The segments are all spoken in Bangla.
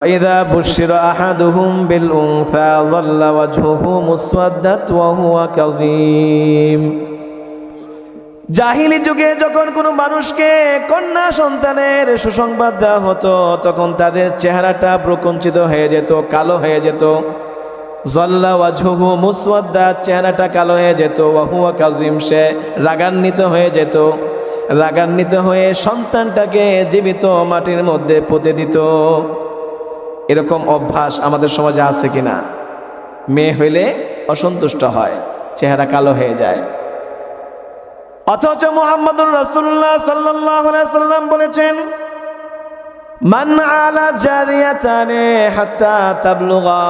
إذا بشر أحدهم بالأنثى ظل وجهه مسودا وهو كظيم জাহিলি যুগে যখন কোনো মানুষকে কন্যা সন্তানের সুসংবাদ দেওয়া হতো তখন তাদের চেহারাটা প্রকঞ্চিত হয়ে যেত, কালো হয়ে যেত। জল্লা ওয়াজহুহু মুসওয়াদ্দা, চেহারাটা কালো হয়ে যেত। ওয়া হুয়া কাযিম, সে রাগান্বিত হয়ে যেত। রাগান্বিত হয়ে সন্তানটাকে জীবিত মাটির মধ্যে পুঁতে দিত। এরকম অভ্যাস আমাদের সমাজে আছে কিনা? মেয়ে হইলে অসন্তুষ্ট হয়, চেহারা কালো হয়ে যায়। অথচ মুহাম্মদুর রাসূলুল্লাহ সাল্লাল্লাহু আলাইহি ওয়াসাল্লাম বলেছেন, মান আলা জারিয়াতানে হাত্তা তাবলুগা,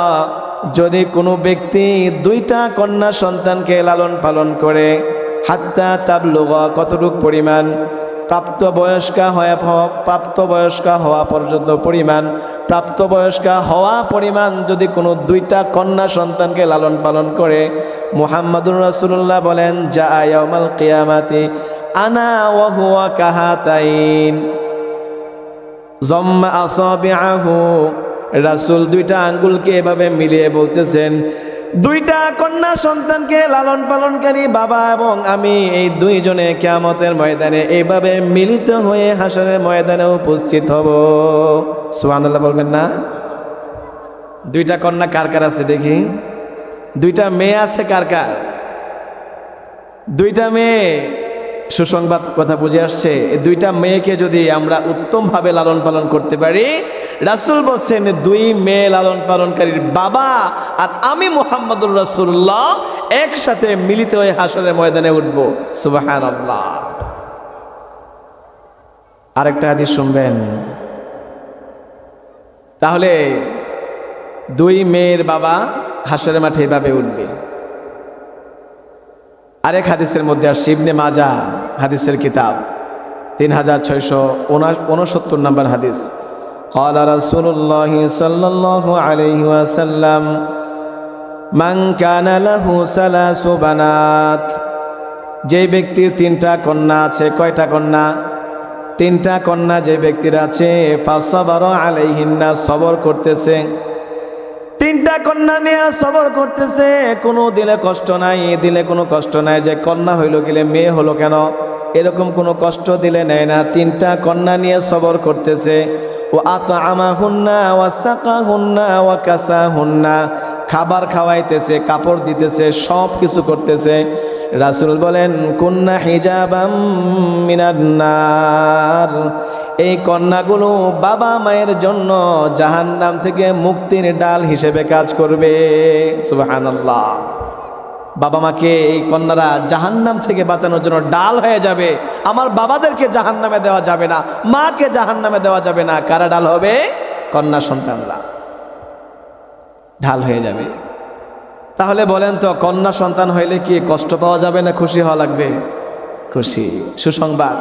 যদি কোনো ব্যক্তি দুইটা কন্যা সন্তানকে লালন পালন করে, হাত্তা তাবলুগা, কতটুক পরিমাণ? প্রাপ্তবয়স্কা হওয়া পর্যন্ত পরিমাণ, প্রাপ্তবয়স্কা হওয়া পরিমাণ যদি কোনো দুইটা কন্যা সন্তানকে লালন পালন করে, মুহাম্মাদুর রাসূলুল্লাহ বলেন, যা ইয়াউমাল কিয়ামাতি আনা ওয়া হুয়া কাহাতাইন জম্মা আসাবিআহু। রাসূল দুইটা আঙ্গুলকে এভাবে মিলিয়ে বলতেছেন, দুইটা কন্যা সন্তানকে লালন পালনকারী বাবা এবং আমি, এই দুইজনে কিয়ামতের ময়দানে এইভাবে মিলিত হয়ে হাসরের ময়দানে উপস্থিত হব। সুবহানাল্লাহ বলবেন না? দুইটা কন্যা কার কার আছে দেখি? দুইটা মেয়ে আছে কার কার? দুইটা মেয়ে। সুসংবাদ কথা বুঝে আসছে? দুইটা মেয়েকে যদি আমরা উত্তমভাবে লালন পালন করতে পারি, রাসূল বলছেন দুই মেয়ে লালন পালনকারীর বাবা আর আমি মুহাম্মদুর রাসূলুল্লাহ একসাথে মিলিত হয়ে হাসরের ময়দানে উঠব। সুবহানাল্লাহ। আরেকটা হাদিস শুনবেন। তাহলে দুই মেয়ের বাবা হাসরের মাঠে এভাবে উঠবে। আরেক হাদিসের মধ্যে আসছে, ইবনে মাজাহ হাদিসের কিতাব 3669 নম্বর হাদিস। قال رسول الله صلى الله عليه وسلم من كان له ثلاث بنات, যে ব্যক্তির তিনটা কন্যা আছে। কয়টা কন্যা? তিনটা কন্যা যে ব্যক্তির আছে, ফাসাবারা আলাইহিন্না, সবর করতেছে। তিনটা কন্যা নিয়ে সবর করতেছে, কোনো দিলে কষ্ট নাই, দিলে কোনো কষ্ট নাই যে কন্যা হইল গেলে মেয়ে হলো কেন, এরকম কোনো কষ্ট দিলে নেয় না। তিনটা কন্যা নিয়ে সবর করতেছে। ও আতআমাহুন্না ওয়া সাকাহুন্না ওয়া কাসাহুন্না, খাবার খাওয়াইতেছে, কাপড় দিতেছে, সব কিছু করতেছে। রাসূল বলেন, কুন্না হিজাবাম মিনান নার, এই কন্যাগুলো বাবা মায়ের জন্য জাহান্নাম থেকে মুক্তির ডাল হিসেবে কাজ করবে। সুবহানাল্লাহ। বাবা মাকে এই কন্যারা জাহান্নাম থেকে বাঁচানোর জন্য ডাল হয়ে যাবে। আমার বাবাদেরকে জাহান্নামে দেওয়া যাবে না, মাকে জাহান্নামে দেওয়া যাবে না। কারা ডাল হবে? কন্যা সন্তানরা ঢাল হয়ে যাবে। তাহলে বলেন তো, কন্যা সন্তান হইলে কি কষ্ট পাওয়া যাবে না খুশি হওয়া লাগবে? খুশি। সুসংবাদ।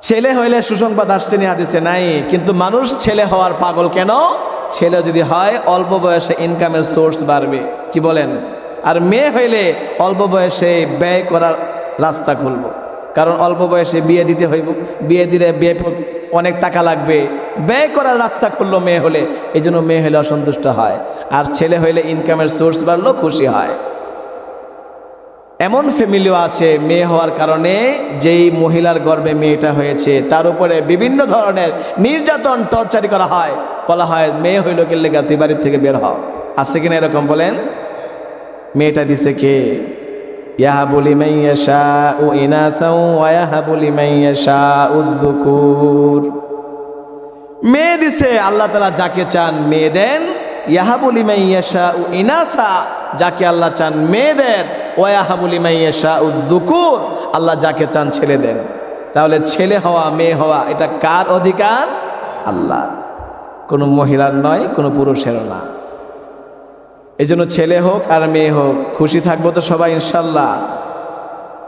ছেলে হইলে সুসংবাদ আসছে না হাদিসে নাই, কিন্তু মানুষ ছেলে হওয়ার পাগল কেন? ছেলে যদি হয় অল্প বয়সে ইনকামের সোর্স বাড়বে। কি বলেন? আর মেয়ে হইলে অল্প বয়সে ব্যয় করার রাস্তা খুলবো, কারণ অল্প বয়সে বিয়ে দিতে হইব, বিয়ে দিলে বিয়ে অনেক টাকা লাগবে, ব্যয় করার রাস্তা খুললো মেয়ে হলে। এই জন্য মেয়ে হলে অসন্তুষ্ট হয়, আর ছেলে হইলে ইনকামের সোর্স বাড়লো, খুশি হয়। এমন ফ্যামিলিও আছে মেয়ে হওয়ার কারণে যেই মহিলার গর্ভে মেয়েটা হয়েছে তার উপরে বিভিন্ন ধরনের নির্যাতন, টর্চারি করা হয়। বলা হয় মেয়ে হইল কে লেগা, তুই বাড়ির থেকে বের হও। আছে কিনা এরকম? বলেন। মেয়েটা দিছে কে? ইয়াহাবু লিমান ইয়াশাউ ইনাসাও ওয়া ইয়াহাবু লিমান ইয়াশাউ যুকুর। মেয়ে দিছে আল্লাহ তাআলা, যাকে চান মেয়ে দেন। ইয়াহাবু লিমান ইয়াশাউ ইনাসা, যাকে আল্লাহ চান মেয়ে দেন। ওয়া ইয়াহাবু লিমান ইয়াশাউ যুকুর, আল্লাহ যাকে চান ছেলে দেন। তাহলে ছেলে হওয়া মেয়ে হওয়া এটা কার অধিকার? আল্লাহ, কোনো মহিলার নয়, কোনো পুরুষেরও না। এই জন্য ছেলে হোক আর মেয়ে হোক খুশি থাকবো তো সবাই ইনশাল্লাহ।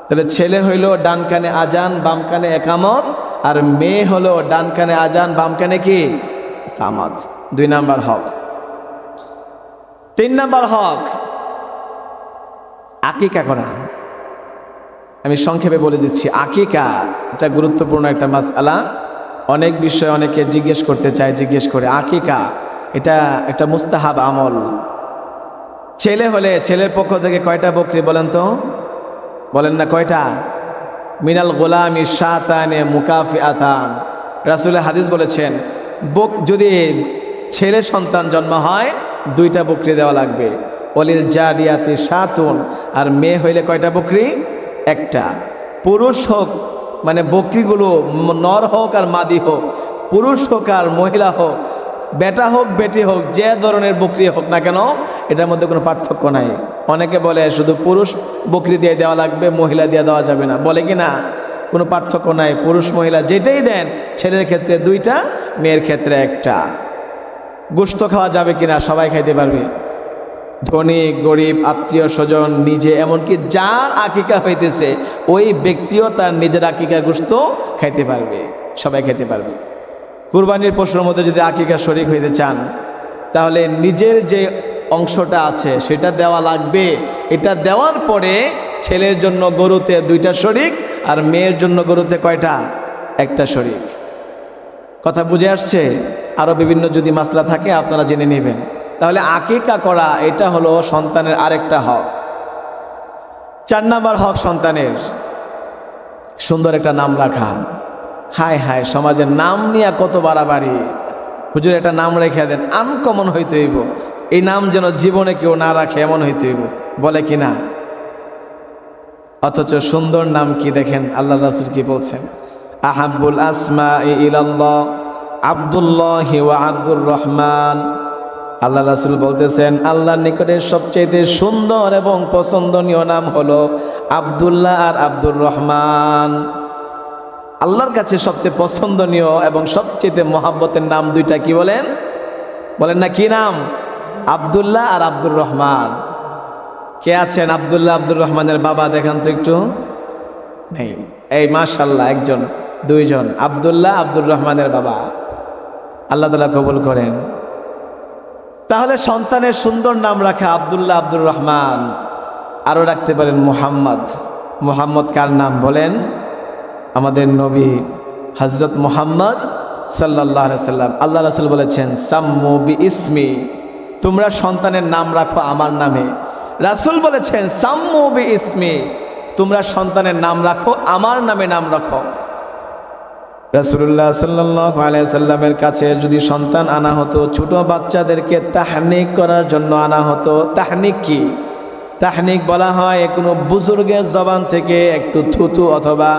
তাহলে ছেলে হইল ডান কানে আজান বাম কানে একামত, আর মেয়ে হলো ডান কানে আজান বাম কানে কি? কামত। 2 নাম্বার হক। 3 নাম্বার হক আকিকা করা। আমি সংক্ষেপে বলে দিচ্ছি। আকিকা এটা গুরুত্বপূর্ণ একটা মাসআলা। অনেক বিষয় অনেকে জিজ্ঞেস করতে চায়, জিজ্ঞেস করে আকিকা এটা একটা মুস্তাহাব আমল। ছেলে হলে ছেলের পক্ষ থেকে কয়টা বকরি বলেন তো? বলেন না কয়টা? মিনাল গোলামি শাতানে মুকাফি আতান। রাসূলের হাদিস বলেছেন যদি ছেলে সন্তান জন্ম হয় 2টা বকরি দেওয়া লাগবে। অলিল জারিয়াতি শাতুন, আর মেয়ে হইলে কয়টা বকরি? 1টা। পুরুষ হোক মানে বকরিগুলো নর হোক আর মাদি হোক, পুরুষ হোক আর মহিলা হোক, বেটা হোক বেটি হোক, যে ধরনের বকরি হোক না কেন এটার মধ্যে কোনো পার্থক্য নাই। অনেকে বলে শুধু পুরুষ বকরি দিয়ে দেওয়া লাগবে, মহিলা দিয়ে দেওয়া যাবে না, বলে কি না? কোনো পার্থক্য নাই, পুরুষ মহিলা যেটাই দেন, ছেলের ক্ষেত্রে 2টা, মেয়ের ক্ষেত্রে 1টা। গোশত খাওয়া যাবে কিনা? সবাই খাইতে পারবে, ধনী গরিব আত্মীয় স্বজন নিজে, এমনকি যার আকিকা হইতেছে ওই ব্যক্তিও তার নিজের আকিকার গোশত খাইতে পারবে, সবাই খাইতে পারবে। কুরবানির পশুর মধ্যে যদি আকিকা শরীক হইতে চান তাহলে নিজের যে অংশটা আছে সেটা দেওয়া লাগবে। এটা দেওয়ার পরে ছেলের জন্য গরুতে 2টা শরীক আর মেয়ের জন্য গরুতে কয়টা? 1টা শরীক। কথা বুঝে আসছে? আরও বিভিন্ন যদি মাসলা থাকে আপনারা জেনে নেবেন। তাহলে আকিকা করা এটা হলো সন্তানের আরেকটা হক। 4 নাম্বার হক সন্তানের সুন্দর একটা নাম রাখা। হায় হায়, সমাজের নাম নিয়ে কত বাড়াবাড়ি। হুজুর একটা নাম রেখে দেন, আনকমন হইতে হইব, এই নাম যেন জীবনে কেউ না রাখে এমন হইতে হইব, বলে কি না? অথচ সুন্দর নাম কি দেখেন আল্লাহ রাসূল কি বলছেন? আহাব্বুল আসমাই ইলাল্লাহ আব্দুল্লাহ ওয়া আব্দুর রহমান। আল্লাহ রাসূল বলতেছেন আল্লাহর নিকটে সবচেয়ে সুন্দর এবং পছন্দনীয় নাম হলো আব্দুল্লাহ আর আব্দুর রহমান। আল্লাহর কাছে সবচেয়ে পছন্দনীয় এবং সবচেয়ে মহাব্বতের নাম 2টা কি বলেন? বলেন না কি নাম? আব্দুল্লাহ আর আব্দুর রহমান। কে আছেন আব্দুল্লাহ আব্দুর রহমানের বাবা? দেখান তো একটু। নেই? এই মাশাআল্লাহ, 1জন 2জন আব্দুল্লাহ আব্দুর রহমানের বাবা। আল্লাহ তাআলা কবুল করেন। তাহলে সন্তানের সুন্দর নাম রাখা আব্দুল্লাহ আব্দুর রহমান। আরও রাখতে পারেন মুহাম্মদ। মুহাম্মদ কার নাম বলেন? আমাদের নবী হযরত মুহাম্মদ সাল্লাল্লাহু আলাইহি সাল্লাম। আল্লাহ রাসূল বলেছেন সাম্মু বিইসমি, তোমরা সন্তানের নাম রাখো আমার নামে। রাসূল বলেছেন সাম্মু বিইসমি, তোমরা সন্তানের নাম রাখো আমার নামে নাম রাখো। রাসূলুল্লাহ সাল্লাল্লাহু আলাইহি সাল্লামের কাছে যদি সন্তান আনা হতো, ছোট বাচ্চাদেরকে তাহনিক করার জন্য আনা হতো। তাহনিক কি? তাহনিক বলা হয় কোনো বুজুর্গের জবান থেকে একটু থুতু অথবা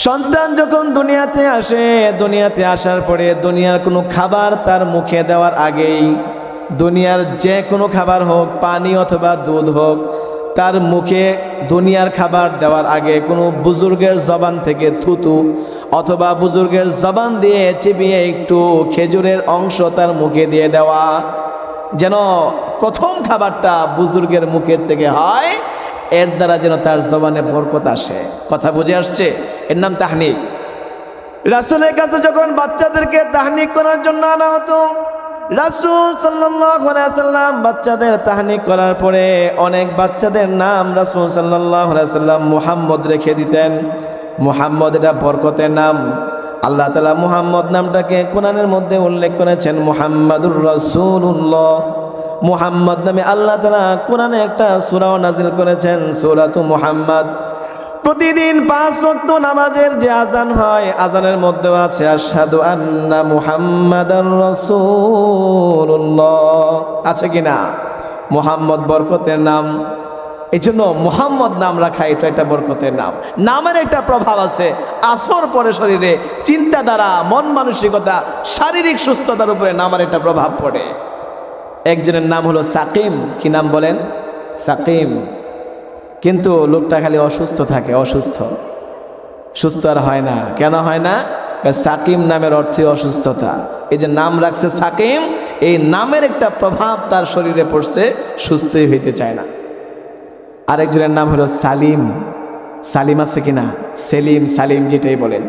সন্তান যখন দুনিয়াতে আসে, দুনিয়াতে আসার পরে দুনিয়ার কোনো খাবার তার মুখে দেওয়ার আগেই, দুনিয়ার যে কোনো খাবার হোক, পানি অথবা দুধ হোক, তার মুখে দুনিয়ার খাবার দেওয়ার আগে কোনো বুজুর্গের জবান থেকে থুতু অথবা বুজুর্গের জবান দিয়ে চিবিয়ে একটু খেজুরের অংশ তার মুখে দিয়ে দেওয়া, যেন প্রথম খাবারটা বুজুর্গের মুখের থেকে হয়, এর দ্বারা যেন তার জবানে বরকত আসে। কথা বুঝে আসছে? এর নাম তাহনিক। রাসূলের কাছে যখন বাচ্চাদেরকে তাহনিক করার জন্য আনা হতো, রাসূল সাল্লাল্লাহু আলাইহি ওয়াসাল্লাম বাচ্চাদের তাহনিক করার পরে অনেক বাচ্চাদের নাম রাসূল সাল্লাল্লাহু আলাইহি ওয়াসাল্লাম মুহাম্মদ রেখে দিতেন। মুহাম্মদ এটা বরকতের নাম। আল্লাহ তাআলা মুহাম্মদ নামটাকে কোরআনের মধ্যে উল্লেখ করেছেন মুহাম্মাদুর রাসূলুল্লাহ। মুহাম্মদ নামে আল্লাহ তাআলা কোরআনে একটা সূরাও নাজিল করেছেন, সূরাতু মুহাম্মদ। প্রতিদিন 5 ওয়াক্ত নামাজের যে আজান হয়, আজানের মধ্যে আছে আশহাদু আন্না মুহাম্মাদার রাসূলুল্লাহ, আছে কিনা? মুহাম্মদ বরকতের নাম, এই জন্য মুহাম্মদ নাম রাখা এটা একটা বরকতের নাম। নামের একটা প্রভাব আছে আসর পরে শরীরে, চিন্তাধারা, মন মানসিকতা, শারীরিক সুস্থতার উপরে নামের একটা প্রভাব পড়ে। একজনের নাম হলো সাকিম। কি নাম বলেন? সাকিম। কিন্তু লোকটা খালি অসুস্থ থাকে, অসুস্থ, সুস্থ আর হয় না। কেন হয় না? সাকিম নামের অর্থে অসুস্থতা। এই যে নাম রাখছে সাকিম, এই নামের একটা প্রভাব তার শরীরে পড়ছে, সুস্থই হইতে চায় না। আরেকজনের নাম হলো সালিম। সালিম আছে কিনা? সেলিম, সালিম যেটাই বলেন।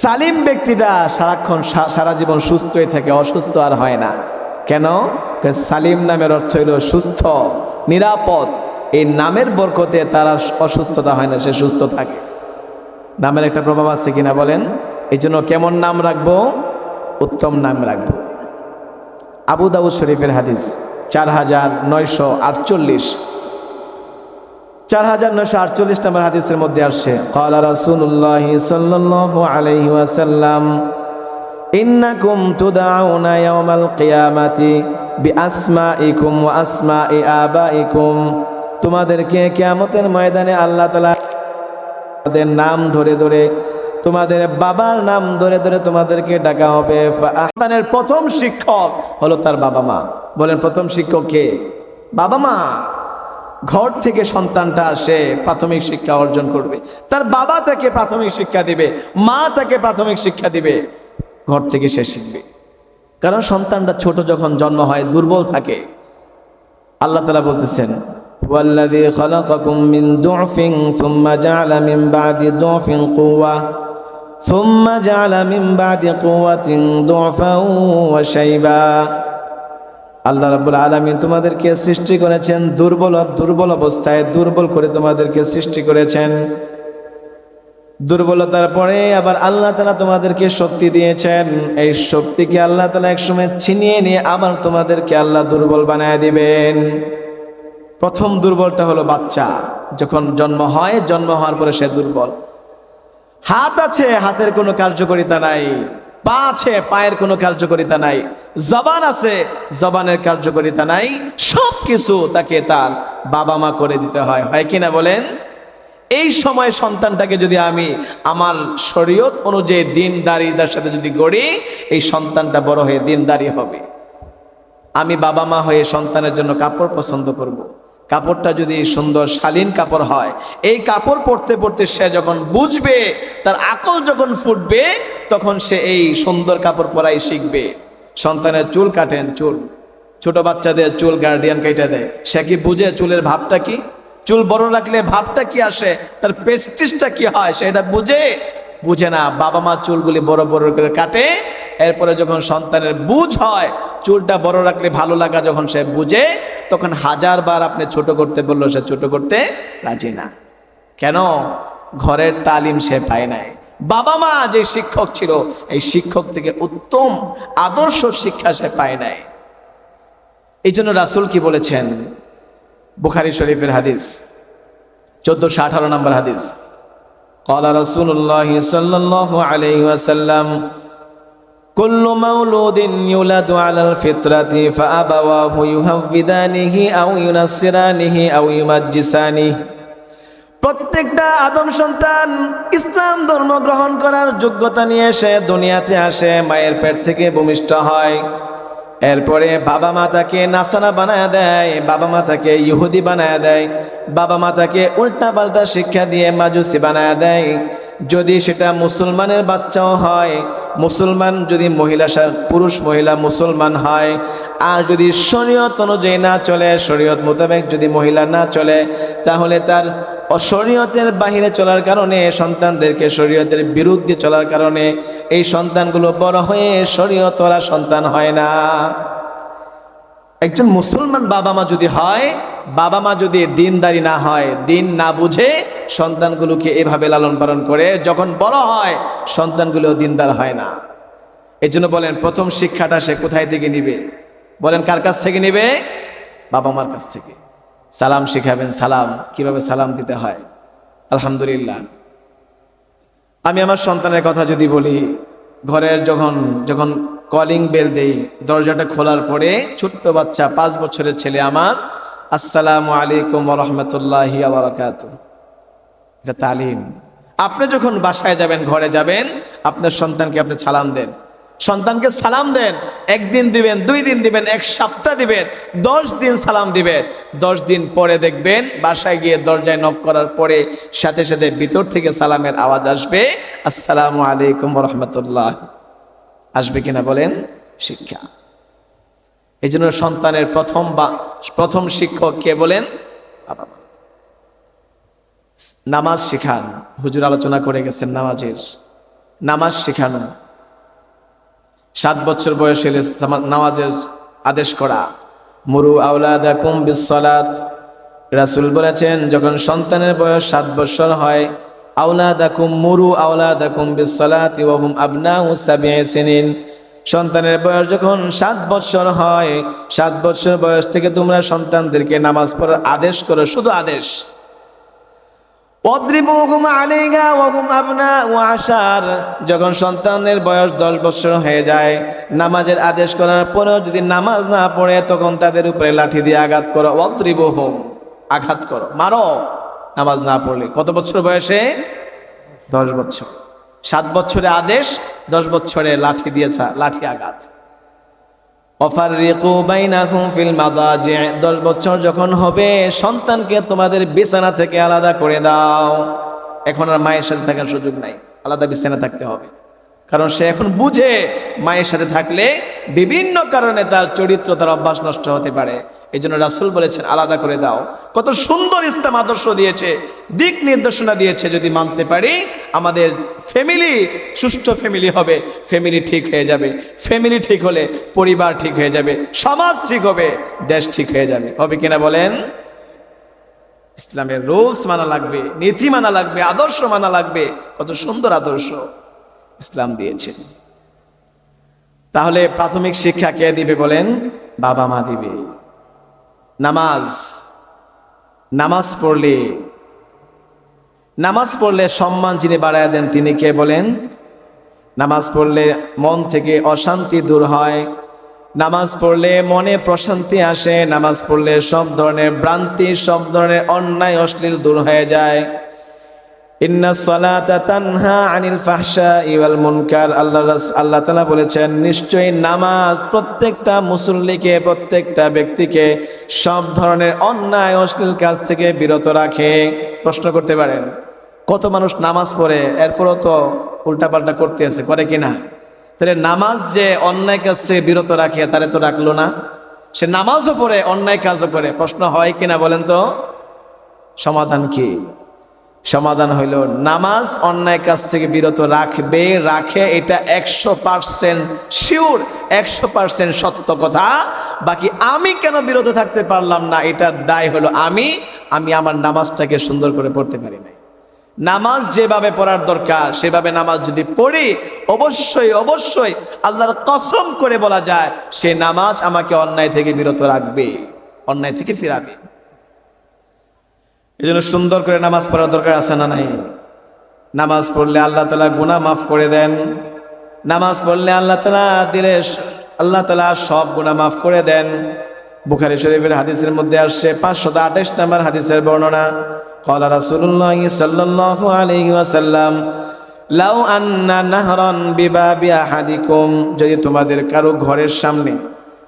সালিম ব্যক্তিটা সারাক্ষণ সারা জীবন সুস্থই থাকে, অসুস্থ আর হয় না। কেন? সালিম নামের অর্থ হলো সুস্থ, নিরাপদ। এই নামের বরকতে তার অসুস্থতা হয় না, সে সুস্থ থাকে। নামের একটা প্রভাব আছে কিনা বলেন? এই জন্য কেমন নাম রাখবো? উত্তম নাম রাখবো। আবু দাউদ শরীফের হাদিস 4948, 4948 নম্বর হাদিসের মধ্যে আসছে, ক্বালা রাসূলুল্লাহ সাল্লাল্লাহু আলাইহি ওয়াসাল্লাম, ইন্নাকুম তুদআউনা ইয়াওমাল কিয়ামাতি বিআসমাইকুম ওয়া আসমাই আবাইকুম, তোমাদেরকে কিয়ামতের ময়দানে আল্লাহ তাআলা তোমাদের নাম ধরে ধরে, তোমাদের বাবার নাম ধরে ধরে তোমাদেরকে ডাকা হবে। সন্তানের প্রথম শিক্ষক হলো তার বাবা মা। বলেন, প্রথম শিক্ষক কে? বাবা মা। ঘর থেকে সন্তানটা আসে, প্রাথমিক শিক্ষা অর্জন করবে, তার বাবা তাকে প্রাথমিক শিক্ষা দিবে, মা তাকে প্রাথমিক শিক্ষা দিবে, ঘর থেকে সে শিখবে। কারণ সন্তানটা ছোট যখন জন্ম হয় দুর্বল থাকে। আল্লাহ তাআলা বলতেছেন, ওয়াল্লাযী খালাকাকুম মিন দু'ফিন সুম্মা জা'আলা মিন বা'দি দু'ফিন কুওয়া সুম্মা জা'আলা মিন বা'দি কুওয়াতিন দু'ফান ওয়া শাইবা। আল্লাহ রাব্বুল আলামিন তোমাদেরকে সৃষ্টি করেছেন দুর্বল অবস্থায়, দুর্বল করে তোমাদেরকে সৃষ্টি করেছেন। দুর্বলতার পরে আবার আল্লাহ তাআলা তোমাদেরকে শক্তি দিয়েছেন। এই শক্তিকে আল্লাহ তাআলা একসময় ছিনিয়ে নিয়ে আবার তোমাদেরকে আল্লাহ দুর্বল বানায় দিবেন। প্রথম দুর্বলটা হলো বাচ্চা, যখন জন্ম হয়, জন্ম হওয়ার পরে সে দুর্বল। হাত আছে, হাতের কোনো কার্যকারিতা নাই। পা আছে, পায়ের কোনো কার্যকারিতা নাই। জবান আছে, জবানের কার্যকারিতা নাই। সব কিছু তাকে তার বাবা মা করে দিতে হয়, হয় কিনা বলেন? এই সময় সন্তানটাকে যদি আমি আমার শরীয়ত অনুযায়ী দিনদারিতার সাথে যদি গড়ি, এই সন্তানটা বড় হয়ে দিনদারি হবে। আমি বাবা মা হয়ে সন্তানের জন্য কাপড় পছন্দ করব। কাপড়টা যদি সুন্দর শালীন কাপড় হয়, এই কাপড় পরতে পরতে সে যখন বুঝবে, তার আকল যখন ফুটবে, তখন সে এই সুন্দর কাপড় পরাই শিখবে। সন্তানের চুল কাটেন, চুল ছোট বাচ্চাদের চুল গার্ডিয়ান কেটে দেয়, সে কি বুঝে চুলের ভাবটা কি? চুল বড় রাখলে ভাবটা কি আসে, তার প্রেস্টিজটা কি হয়, সেটা বুঝে না। বাবা মা চুলগুলি বড় বড় করে কাটে, এরপরে যখন সন্তানের বুঝ হয়, চুলটা বড় রাখলে ভালো লাগা যখন সে বুঝে, তখন 1000বার আপনি ছোট করতে বললো সে ছোট করতে রাজি না। কেন? ঘরের তালিম সে পায় নাই। বাবা মা যে শিক্ষক ছিল, এই শিক্ষক থেকে উত্তম আদর্শ শিক্ষা সে পায় নাই। এই জন্য রাসূল কি বলেছেন? বুখারী শরীফের হাদিস 1418 নম্বর হাদিস, قال رسول الله صلى الله عليه وسلم كل مولود يولد على الفطرة فأبواه يهودانه أو ينصرانه أو يمجسانه। প্রত্যেকটা আদম সন্তান ইসলাম ধর্ম গ্রহণ করার যোগ্যতা নিয়ে এসে দুনিয়াতে আসে, মায়ের পেট থেকে ভূমিষ্ঠ হয়। এরপরে বাবা মা তাকে নাসারা বানায় দেয়, বাবা মা তাকে ইহুদি বানায় দেয়, বাবা মা তাকে উল্টা পাল্টা শিক্ষা দিয়ে মাজুসি বানায় দেয়। যদি সেটা মুসলমানের বাচ্চাও হয়, মুসলমান যদি পুরুষ মহিলা মুসলমান হয়, আর যদি শরীয়ত অনুযায়ী না চলে, শরীয়ত মোতাবেক যদি মহিলা না চলে, তাহলে তার অশরীয়তের বাহিরে চলার কারণে, সন্তানদেরকে শরীয়তের বিরুদ্ধে চলার কারণে এই সন্তানগুলো বড় হয়ে শরীয়তওয়ালা সন্তান হয় না। একজন মুসলমান বাবা মা যদি হয়, বাবা মা যদি দিনদারি না হয়, দিন না বুঝে সন্তানগুলোকে এভাবে লালন পালন করে, যখন বড় হয় সন্তানগুলো দিনদার হয় না। এই জন্য বলেন, প্রথম শিক্ষাটা সে কোথায় থেকে নিবে? বলেন, কার কাছ থেকে নিবে? বাবা মার কাছ থেকে। সালাম শিখাবেন, সালাম কিভাবে সালাম দিতে হয়। আলহামদুলিল্লাহ, আমি আমার সন্তানের কথা যদি বলি, ঘরের যখন কলিং বেল দেই, দরজাটা খোলার পরে ছোট্ট বাচ্চা 5 বছরের ছেলে আমার, আসসালামু আলাইকুম ওয়া রাহমাতুল্লাহি ওয়া বারাকাতুহু, এটা তালিম। আপনি যখন বাসায় যাবেন, ঘরে যাবেন, আপনার সন্তানকে আপনি সালাম দেন। সন্তানকে সালাম দেন, 1 দিন দিবেন, 2 দিন দিবেন, 1 সপ্তাহ দিবেন, 10 দিন সালাম দিবেন। 10 দিন পরে দেখবেন বাসায় গিয়ে দরজায় নক করার পরে সাথে সাথে ভিতর থেকে সালামের আওয়াজ আসবে, আসসালামু আলাইকুম ওয়া রাহমাতুল্লাহ। আসবে কিনা বলেন? শিক্ষা। এই জন্য সন্তানের প্রথম শিক্ষক কে বলেন? বাবা মা। নামাজ শিখান, হুজুর আলোচনা করে গেছেন নামাজ শিখানো। 7 বছর বয়স হলে নামাজের আদেশ করা। মুরু আওলাদাকুম বিসসালাত, রাসূল বলেছেন যখন সন্তানের বয়স 7 বছর হয়, আওলাদাকুম মুরু আওলাদাকুম বিসসালাতি ওয়া হুম আবনাউ সাবঈ সিনিন। সন্তানের বয়স যখন 7 বছর হয়, 7 বছর বয়স থেকে তোমরা সন্তানদেরকে নামাজ পড়ার আদেশ করো, শুধু আদেশ। ওয়াদরিবুহুম আলাইহা ওয়া হুম আবনাউ আশার। যখন সন্তানের বয়স 10 বছর হয়ে যায়, নামাজের আদেশ করার পরেও যদি নামাজ না পড়ে, তখন তাদের উপরে লাঠি দিয়ে আঘাত করো। ওয়াদরিবুহুম, আঘাত করো, মারো, নামাজ না পড়লে। কত বছর বয়সে? 10 বছর। 7 বছরে আদেশ, 10 বছরে লাঠি দিয়েছে, লাঠি আঘাত। ওয়াফাররিকু বাইনাকুম ফিল মাদাজি', 10 বছর যখন হবে সন্তানকে তোমাদের বিছানা থেকে আলাদা করে দাও। এখন আর মায়ের সাথে থাকার সুযোগ নাই, আলাদা বিছানা থাকতে হবে। কারণ সে এখন বুঝে মায়ের সাথে থাকলে বিভিন্ন কারণে তার চরিত্র, তার অভ্যাস নষ্ট হতে পারে। এই জন্য রাসূল বলেছেন আলাদা করে দাও। কত সুন্দর ইসলাম আদর্শ দিয়েছে, দিক নির্দেশনা দিয়েছে। যদি মানতে পারি আমাদের ফ্যামিলি সুষ্ঠু ফ্যামিলি হবে, ফ্যামিলি ঠিক হয়ে যাবে। ফ্যামিলি ঠিক হলে পরিবার ঠিক হয়ে যাবে, সমাজ ঠিক হবে, দেশ ঠিক হয়ে যাবে। হবে কিনা বলেন? ইসলামের রুলস মানা লাগবে, নীতি মানা লাগবে, আদর্শ মানা লাগবে। কত সুন্দর আদর্শ ইসলাম দিয়েছে। তাহলে প্রাথমিক শিক্ষা কে দিবে বলেন? বাবা মা দিবে। নামাজ, নামাজ পড়লে সম্মান যিনি বাড়ায় দেন তিনি কে বলেন? নামাজ পড়লে মন থেকে অশান্তি দূর হয়, নামাজ পড়লে মনে প্রশান্তি আসে, নামাজ পড়লে সব ধরনের ভ্রান্তি, সব ধরনের অন্যায় অশ্লীল দূর হয়ে যায়। ইন্নাস সালাতা তানহা আনিল ফাহশাই ওয়াল মুনকার। আল্লাহ তাআলা বলেছেন নিশ্চয়ই নামাজ প্রত্যেকটা মুসল্লিকে, প্রত্যেকটা ব্যক্তিকে সব ধরনের অন্যায় অশ্লীল কাজ থেকে বিরত রাখে। প্রশ্ন করতে পারেন কত মানুষ নামাজ পড়ে এরপরও তো উল্টাপাল্টা করতে আছে, করে কিনা? তাহলে নামাজ যে অন্যায় কাজ থেকে বিরত রাখে, তারে তো রাখলো না। সে নামাজও পড়ে, অন্যায় কাজও করে। প্রশ্ন হয় কিনা বলেন তো? সমাধান কি? সমাধান হইল নামাজ অন্যায় কাজ থেকে বিরত রাখবে, রাখে, এটা 100% শিওর, 100% সত্য কথা। বাকি আমি কেন বিরত থাকতে পারলাম না, এটার দায় হলো আমি আমার নামাজটাকে সুন্দর করে পড়তে পারি নাই। নামাজ যেভাবে পড়ার দরকার সেভাবে নামাজ যদি পড়ি, অবশ্যই অবশ্যই আল্লাহর কসম করে বলা যায় সে নামাজ আমাকে অন্যায় থেকে বিরত রাখবে, অন্যায় থেকে ফিরাবে। এই জন্য সুন্দর করে নামাজ পড়ার দরকার আছে না নাই? নামাজ পড়লে আল্লাহ তাআলা গুনাহ মাফ করে দেন। নামাজ পড়লে আল্লাহ তাআলা সব গুনাহ মাফ করে দেন। বুখারী শরীফের হাদিসের মধ্যে আসছে 528 নম্বর হাদিসের বর্ণনা। ক্বালা রাসূলুল্লাহ সাল্লাল্লাহু আলাইহি ওয়াসাল্লাম লাউ আন্না নাহরান বিবাবি আহাদিকুম, যদি তোমাদের কারো ঘরের সামনে,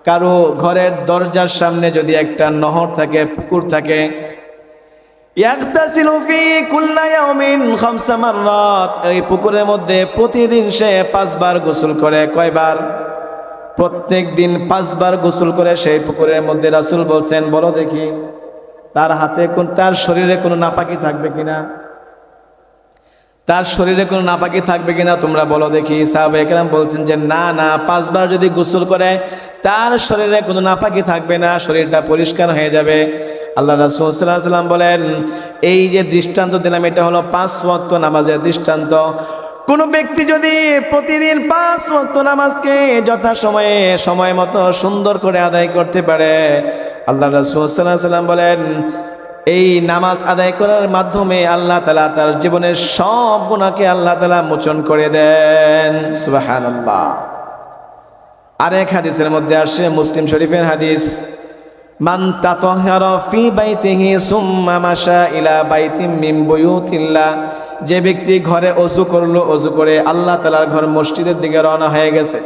কারো ঘরের দরজার সামনে যদি একটা নহর থাকে, পুকুর থাকে, ইয়াগতাসিলু ফি কুল্লি ইয়াউমিন 5 মাররাত, এই পুকুরের মধ্যে প্রতিদিন সে 5 বার গোসল করে। কয়বার? প্রত্যেক দিন 5 বার গোসল করে সেই পুকুরের মধ্যে। রাসূল বলছেন বলো দেখি তার শরীরে কোনো নাপাকি থাকবে কিনা, তার শরীরে কোনো নাপাকি থাকবে কিনা তোমরা বলো দেখি। সাহাবায়ে কেরাম বলছেন যে না না, 5 বার যদি গোসল করে তার শরীরে কোনো নাপাকি থাকবে না, শরীরটা পরিষ্কার হয়ে যাবে। আল্লাহ রাসূল সাল্লাল্লাহু আলাইহি ওয়াসাল্লাম বলেন এই যে দৃষ্টান্ত দিলাম এটা হলো 5 ওয়াক্ত নামাজের দৃষ্টান্ত। কোন ব্যক্তি যদি প্রতিদিন 5 ওয়াক্ত নামাজকে যথাসময়ে সময় মতো সুন্দর করে আদায় করতে পারে, আল্লাহ রাসূল সাল্লাল্লাহু আলাইহি ওয়াসাল্লাম বলেন এই নামাজ আদায় করার মাধ্যমে আল্লাহ তাআলা তার জীবনের সব গুনাহকে আল্লাহ তাআলা মোচন করে দেন। সুবহানাল্লাহ। আরেক হাদিসের মধ্যে আসে, মুসলিম শরীফের হাদিস, মান তাতাহহারা ফি বাইতিহি সুম্মা মাশা ইলা বাইতিম মিন বুয়ুতিল্লাহ, যে ব্যক্তি ঘরে ওযু করলো, ওযু করে আল্লাহ তাআলার ঘর মসজিদের দিকে রওনা হয়ে গেছে,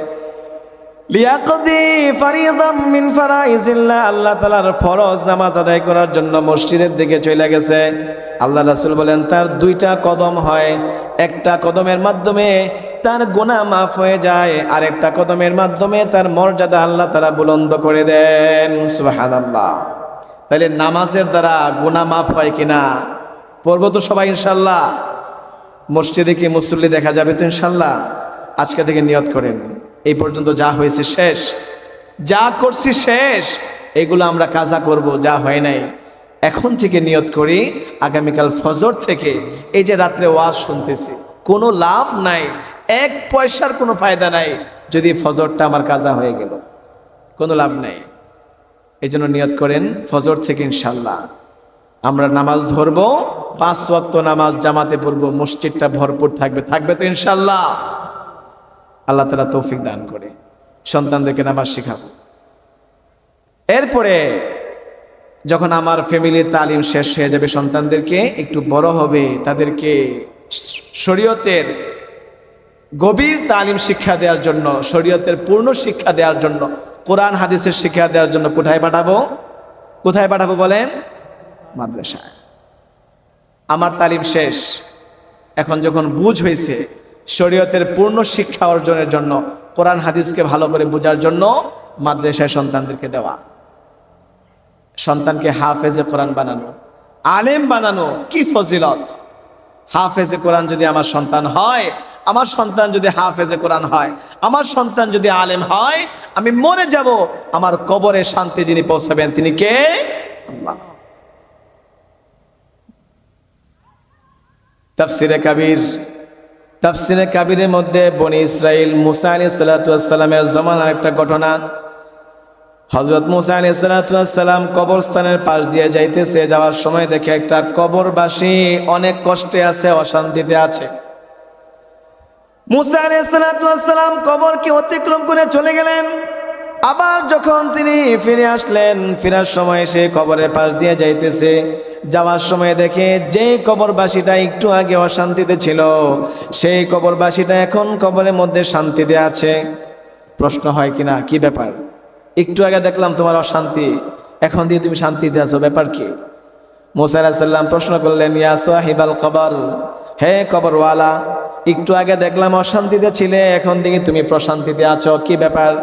লিয়াকদি ফারিযাম মিন ফারাইজিল্লাহ, আল্লাহ তাআলার ফরজ নামাজ আদায় করার জন্য মসজিদের দিকে চলে গেছে। আল্লাহ রাসূল বলেন তার 2টা কদম হয়, একটা কদমের মাধ্যমে তার গুনাহ মাফ হয়ে যায়, আর একটা কদমের মাধ্যমে তার মর্যাদা আল্লাহ তাআলা বুলন্দ করে দেন। সুবহানাল্লাহ। তাহলে নামাজের দ্বারা গুনাহ মাফ হয় কিনা? পড়বো তো সবাই ইনশাআল্লাহ। মসজিদে কি মুসল্লি দেখা যাবে তো ইনশাআল্লাহ? আজকে থেকে নিয়ত করেন এই পর্যন্ত যা হয়েছে শেষ, যা করছি শেষ, এগুলো আমরা কাজা করব, যা হয় নাই এখন থেকে নিয়ত করি আগামীকাল ফজর থেকে এই যে রাত্রে ওয়াজ শুনতেছি, কোনো লাভ নাই, 1 পয়সার কোনো ফায়দা নাই যদি ফজরটা আমার কাজা হয়ে গেল, কোনো লাভ নাই। এই জন্য নিয়ত করেন ফজর থেকে ইনশাল্লাহ আমরা নামাজ ধরবো, 5 ওয়াক্ত নামাজ জামাতে পড়বো, মসজিদটা ভরপুর থাকবে, থাকবে তো ইনশাল্লাহ। আল্লাহ তাআলা তৌফিক দান করে সন্তানদেরকে নামাজ শেখাবো। এরপরে যখন আমার ফ্যামিলির তালিম শেষ হয়ে যাবে, সন্তানদেরকে একটু বড় হবে, তাদেরকে শরীয়তের গভীর তালিম শিক্ষা দেওয়ার জন্য, শরীয়তের পূর্ণ শিক্ষা দেওয়ার জন্য, কোরআন হাদিসের শিক্ষা দেওয়ার জন্য কোথায় পাঠাবো? কোথায় পাঠাবো বলেন? মাদ্রাসায়। আমার তালিম শেষ, এখন যখন বুঝ হয়েছে শরীয়তের পূর্ণ শিক্ষা অর্জনের জন্য, কোরআন হাদিসকে ভালো করে বোঝার জন্য মাদ্রাসায় সন্তানদেরকে দেওয়া। সন্তানকে হাফেজে কোরআন বানানো, আলেম বানানো, কি ফজিলত! হাফেজে কোরআন যদি আমার সন্তান হয়, আমার সন্তান যদি হাফেজে কোরআন হয়, আমার সন্তান যদি আলেম হয়, আমি মরে যাব, আমার কবরে শান্তি যিনি পৌঁছাবেন তিনি কে? আল্লাহ। তাফসিরে কাবীরের মধ্যে বনি ইসরাইল মুসা আলাইহিস সালাতু ওয়াস সালামের জমানার একটা ঘটনা। হযরত মুসা আলাইহিস সালাতু ওয়াস সালাম কবরস্থানের পাশ দিয়ে যাইতেছে, যাওয়ার সময় দেখে একটা কবরবাসী অনেক কষ্টে আছে, অশান্তিতে আছে। মুসা আলাইহিস সালাতু ওয়াস সালাম কবরকে অতিক্রম করে চলে গেলেন। আবার যখন তিনি ফিরে আসলেন, ফেরার সময় সে কবরের পাশ দিয়ে যাইতেছে, যাওয়ার সময় দেখে যে কবরবাসীটা একটু আগে অশান্তিতে ছিল, সেই কবরবাসীটা এখন কবরের মধ্যে শান্তিতে আছে। প্রশ্ন হয় কিনা, কি ব্যাপার? একটু আগে দেখলাম তোমার অশান্তি, এখন দিয়ে তুমি শান্তিতে আছো, ব্যাপার কি? মুসা আলাইহিস সালাম প্রশ্ন করলেন, ইয়া সাহিবাল কবর, হে কবরওয়ালা, একটু আগে দেখলাম অশান্তিতে ছিলে, এখন দিকে তুমি প্রশান্তিতে আছো, কি ব্যাপার?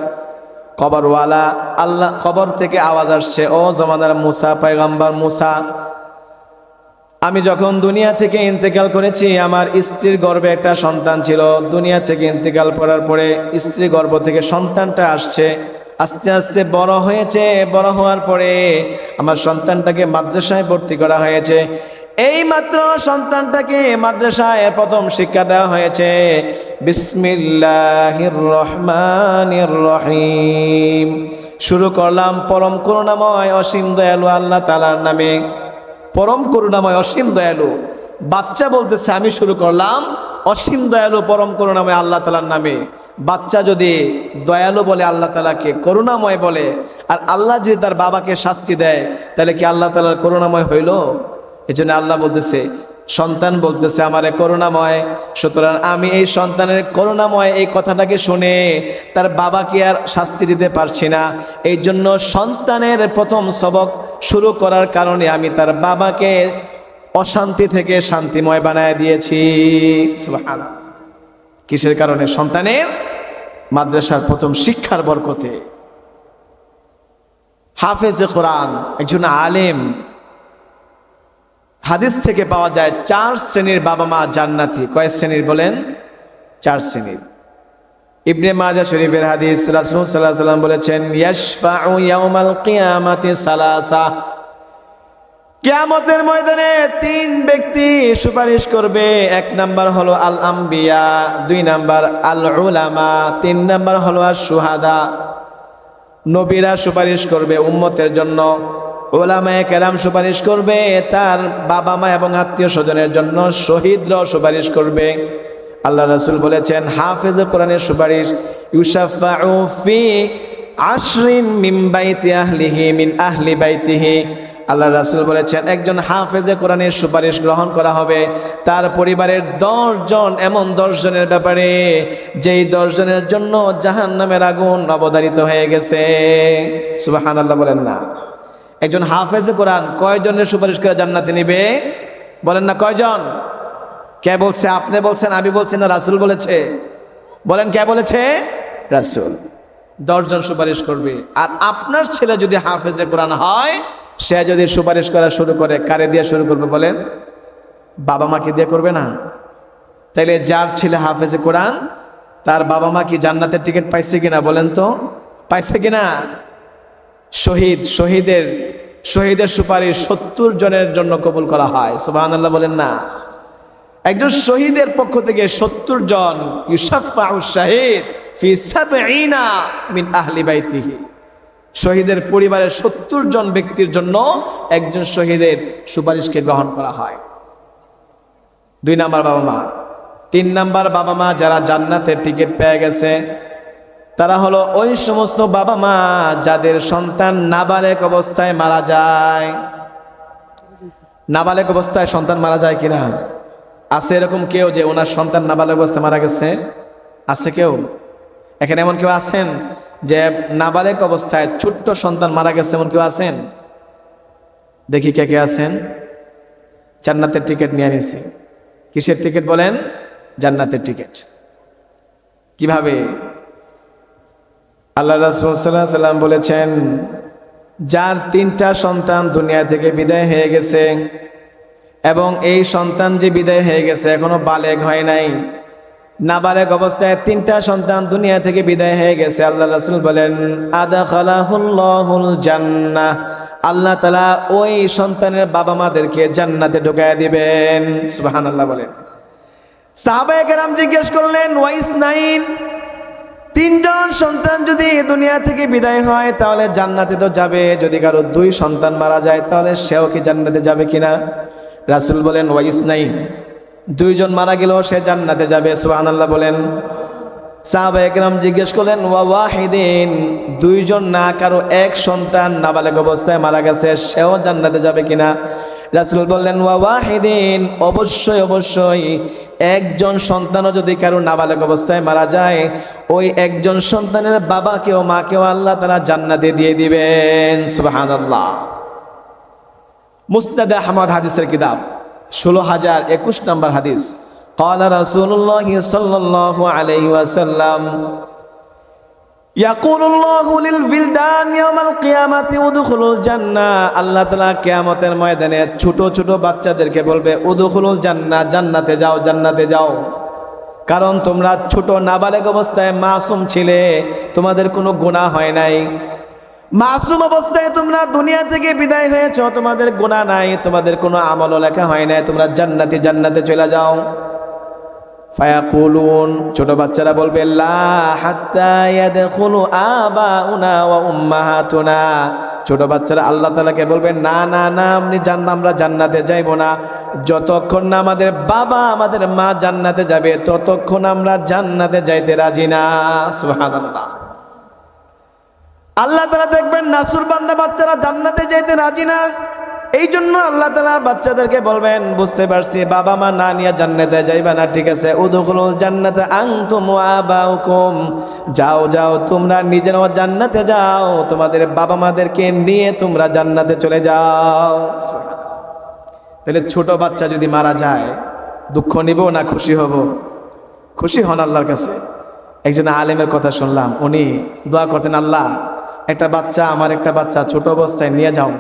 কবরওয়ালা, আল্লাহ কবর থেকে আওয়াজ আসছে, ও জমানার মুসা, পয়গম্বর মুসা, আমি যখন দুনিয়া থেকে ইন্তেকাল করেছি, আমার স্ত্রীর গর্ভে একটা সন্তান ছিল। দুনিয়া থেকে ইন্তেকাল করার পরে স্ত্রী গর্ভ থেকে সন্তানটা আসছে, আস্তে আস্তে বড় হয়েছে। বড় হওয়ার পরে আমার সন্তানটাকে মাদ্রাসায় ভর্তি করা হয়েছে। এই মাত্র সন্তানটাকে মাদ্রাসায় প্রথম শিক্ষা দেওয়া হয়েছে, বিসমিল্লাহির রহমানির রহিম। শুরু করলাম পরম করুণাময় অসীম দয়ালু আল্লাহ তাআলার নামে। পরম করুণাময় অসীম দয়ালু, বাচ্চা বলতেছে আমি শুরু করলাম অসীম দয়ালু পরম করুণাময় আল্লাহ তাআলার নামে। বাচ্চা যদি দয়ালু বলে আল্লাহ তাআলাকে, করুণাময় বলে, আর আল্লাহ যদি তার বাবাকে শাস্তি দেয়, তাহলে কি আল্লাহ তাআলার করুণাময় হইল? এই জন্য আল্লাহ বলতেছে, সন্তান বলতেছে আমারে করুণাময়, সুতরাং আমি এই সন্তানের করুণাময় এই কথাটাকে শুনে তার বাবাকে আর শাস্তি দিতে পারছি না। এই জন্য সন্তানের প্রথম সবক শুরু করার কারণে আমি তার বাবাকে অশান্তি থেকে শান্তিময় বানায় দিয়েছি। সুবহানাল্লাহ। কিসের কারণে? সন্তানের মাদ্রাসার প্রথম শিক্ষার বরকতে। হাফেজে কোরআন, একজন আলেম, হাদিস থেকে পাওয়া যায় 4 শ্রেণীর বাবা মা জান্নাতি। কয় শ্রেণীর বলেন? 4 শ্রেণীর। ইবনে মাজাহ শরীফের হাদিস, রাসূল সাল্লাল্লাহু আলাইহি ওয়াসাল্লাম বলেছেন, ইয়াশফাউ ইয়াউমাল কিয়ামাতি সালাসা, কিয়ামতের ময়দানে 3 ব্যক্তি সুপারিশ করবে। 1 নাম্বার হলো আল আম্বিয়া, 2 নাম্বার আল উলামা, 3 নাম্বার হলো আশ শুহাদা। নবীরা সুপারিশ করবে উম্মতের জন্য, উলামায়ে কেরাম সুপারিশ করবে তার বাবা মা এবং আত্মীয় স্বজনের জন্য, শহীদরাও সুপারিশ করবে। আল্লাহ রাসূল বলেছেন, হাফেজে কোরআনের সুপারিশ ইউশাফাউ ফি আশরিন মিন বাইতি আহলিহি মিন আহলি বাইতিহি। আল্লাহ রাসূল বলেছেন, একজন হাফেজে কোরআনের সুপারিশ গ্রহণ করা হবে তার পরিবারের 10 জন, এমন 10 জনের ব্যাপারে যেই 10 জনের জন্য জাহান্নামের আগুন অবধারিত হয়ে গেছে। সুবহানাল্লাহ বলেন না? একজন হাফেজে কোরআন কয়জনের সুপারিশ করে জান্নাতে নেবে? বলেন না কয়জন? কে বলছে? আপনি বলছেন, আমি বলছি, না রাসূল বলেছে? বলেন কে বলেছে? রাসূল। 10 জন সুপারিশ করবে। আর আপনার ছেলে যদি হাফেজে কোরআন হয়, সে যদি সুপারিশ করা শুরু করে, কারে দিয়ে শুরু করবে বলেন? বাবা মাকে দিয়ে করবে না? তাইলে যার ছেলে হাফেজে কোরআন, তার বাবা মা কি জান্নাতের টিকিট পাইছে কিনা বলেন তো? পাইছে কিনা? শহীদের শহীদের সুপারিশ 70 জনের জন্য কবুল করা হয়। সুবহানাল্লাহ বলেন না। একজন শহীদের পক্ষ থেকে 70 জন ইউশাফাউ শাহিদ ফি 70 মিন আহলি বাইতিহি, শহীদের পরিবারের 70 জন ব্যক্তির জন্য একজন শহীদের সুপারিশকে গ্রহণ করা হয়। 2 নাম্বার বাবা মা। 3 নাম্বার বাবা মা যারা জান্নাতের টিকিট পেয়ে গেছে তারা হলো ওই সমস্ত বাবা মা যাদের সন্তান নাবালেগ অবস্থায় মারা যায়। নাবালেগ অবস্থায় সন্তান মারা যায় কিনা? আছে এরকম কেউ যে ওনার সন্তান নাবালেগ অবস্থায় মারা গেছে? আছে কেউ? এখানে এমন কেউ আছেন যে নাবালেগ অবস্থায় ছোট্ট সন্তান মারা গেছে? এমন কেউ আছেন? দেখি কে কে আছেন। জান্নাতের টিকিট নিয়ে নিছি। কিসের টিকিট বলেন? জান্নাতের টিকিট। কিভাবে? আল্লাহ রাসূল সাল্লাল্লাহু আলাইহি ওয়াসাল্লাম বলেছেন, যার 3টা সন্তান দুনিয়া থেকে বিদায় হয়ে গেছে এবং এই সন্তান যে বিদায় হয়ে গেছে এখনো বালেগ হয় নাই, নাবালেগ অবস্থায় 3টা সন্তান দুনিয়া থেকে বিদায় হয়ে গেছে, আল্লাহ রাসূল বলেন আদখালাহুল্লাহুল জান্নাহ, আল্লাহ তাআলা ওই সন্তানের বাবা মাদেরকে জান্নাতে ঢুকায় দিবেন। সুবহানাল্লাহ বলেন। সাহাবায়ে কেরাম জিজ্ঞেস করলেন, ওয়াইস নাইন, 3 জন সন্তান যদি দুনিয়া থেকে বিদায় হয় তাহলে জান্নাতে তো যাবে, যদি কারো 2 সন্তান মারা যায় তাহলে সেও কি জান্নাতে যাবে কিনা? রাসূল বলেন, ওয়াইস নাইন, 2 জন মারা গেলেও সে জান্নাতে যাবে। সুবহানাল্লাহ বলেন। সাহাবায়ে কেরাম জিজ্ঞেস করলেন, ওয়া ওয়াহিদিন, 2 জন না, কারো 1 সন্তান নাবালেগ অবস্থায় মারা গেছে, সেও জান্নাতে যাবে কিনা? রাসূল বললেন, ওয়া ওয়াহিদিন, অবশ্যই অবশ্যই একজন সন্তানও যদি কারো নাবালেগ অবস্থায় মারা যায় ওই একজন সন্তানের বাবাকেও মাকেও আল্লাহ তাআলা জান্নাতে দিয়ে দিবেন। সুবহানাল্লাহ। মুসনাদ আহমদ হাদিসের কিতাব 16021 নম্বর হাদিস। ক্বালা রাসূলুল্লাহ সাল্লাল্লাহু আলাইহি ওয়াসাল্লাম, ইয়াকুলুল্লাহু লিল বিলদান ইয়াউমাল কিয়ামাতি উদখুলুল জান্নাহ, আল্লাহ তাআলা কিয়ামতের ময়দানে ছোট ছোট বাচ্চাদেরকে বলবে, উদখুলুল জান্নাহ, জান্নাতে যাও, জান্নাতে যাও, কারণ তোমরা ছোট নাবালেগ অবস্থায় মাসুম ছিলে, তোমাদের কোনো গুনাহ হয় নাই, মাসুম অবস্থায় তোমরা দুনিয়া থেকে বিদায় হয়েছো, তোমাদের গুনাহ নাই, তোমাদের কোনো আমলও লেখা হয় নাই, তোমরা জান্নাতে চলে যাও। ফায়াকুলুন, ছোট বাচ্চারা বলবে, লা হাত্তা ইয়াদখুলু আবাউনা ওয়া উম্মাহাতুনা, ছোট বাচ্চারা আল্লাহ তাআলাকে বলবে, না না না, আমরা জান্নাতে যাইব না, যতক্ষণ না আমাদের বাবা আমাদের মা জান্নাতে যাবে ততক্ষণ আমরা জান্নাতে যাইতে রাজি না। সুবহানাল্লাহ। আল্লাহ তাআলা দেখবেন নাসুর বান্দা বাচ্চারা জান্নাতে যাইতে রাজি না, এই জন্য আল্লাহ তাআলা বাচ্চাদেরকে বলবেন, বুঝতে পারছি বাবা মা না নিয়ে জান্নাতে যাইবা না, ঠিক আছে, উদখুলুল জান্নাতা আনতুম ওয়া আবাউকুম, যাও যাও তোমরা নিজেরাও জান্নাতে যাও, তোমাদের বাবা মাদেরকে নিয়ে তোমরা জান্নাতে চলে যাও। তাহলে ছোট বাচ্চা যদি মারা যায় দুঃখ নিব না খুশি হব? খুশি হন আল্লাহর কাছে। একজন আলেমের কথা শুনলাম, উনি দোয়া করতেন, আল্লাহ একটা বাচ্চা, আমার একটা বাচ্চা ছোট অবস্থায় নিয়ে যাও,